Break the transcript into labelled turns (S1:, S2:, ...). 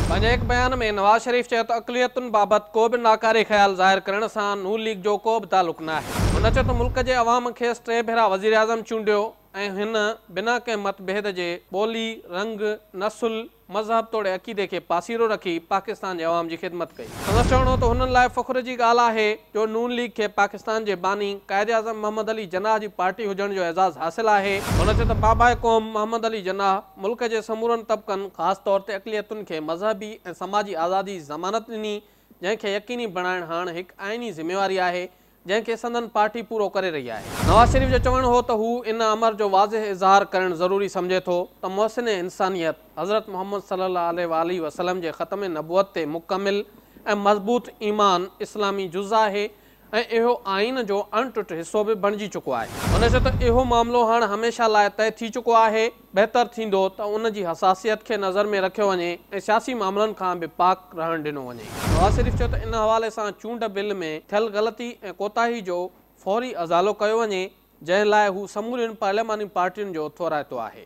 S1: पंहिंजे हिकु बयान में नवाज़ शरीफ़ चयो त अक़लियतुनि बाबति को बि नाकारी ख़्याल ज़ाहिर करण सां नून लीग जो को बि तालुक़ु न आहे। हुन चयो त मुल्क जे अवाम खेसि 3 भेरा वज़ीर आज़म चूंडियो ऐं हिन बिना कंहिं मतभेद जे ॿोली, रंग, नसुल, मज़हब तोड़े अक़ीदे खे पासीरो रखी पाकिस्तान जे अवाम जी ख़िदमत कई। संदसि चवणो त हुननि लाइ फ़ख़ुर जी ॻाल्हि आहे जो नून लीग खे पाकिस्तान जे बानी क़ाइद आज़म मोहम्मद अली जनाह जी पार्टी हुजण जो एज़ाज़ हासिल आहे। हुन चयो त बाबाए क़ौम मोहम्मद अली जनाह मुल्क जे समूरनि तबक़नि ख़ासि तौर ते अक़लियतुनि खे मज़हबी ऐं समाजी आज़ादी ज़मानत ॾिनी, जंहिंखे यकीनी बणाइणु हाणे हिकु आइनी ज़िम्मेवारी आहे जंहिंखे संदन पार्टी पूरो करे रही आहे। नवाज़ शरीफ़ जो चवणु हो त हू इन अमर जो वाज़िह इज़हार करणु ज़रूरी सम्झे थो त मोहसिन इंसानियत हज़रत मोहम्मद सल्लल्लाहु अलैहि वसल्लम जे ख़तम नबुवत ते मुकमिल ऐं मज़बूत ईमान इस्लामी जुज़ आहे ऐं इहो आइन जो अणटुट हिसो बि बणिजी चुको आहे। हुन चयो त इहो मामिलो हाणे हमेशह लाइ तइ थी चुको आहे। बहितर थींदो त उन जी हसासियत खे नज़र में रखियो वञे ऐं सियासी मामलनि खां बि पाक रहणु ॾिनो वञे। नवाज़ शरीफ़ चयो त इन हवाले सां चूंड बिल में थियल ग़लती ऐं कोताही जो फौरी अज़ालो कयो वञे, जंहिं लाइ हू समूरियुनि पार्लियामानी पार्टियुनि जो थोराइतो आहे।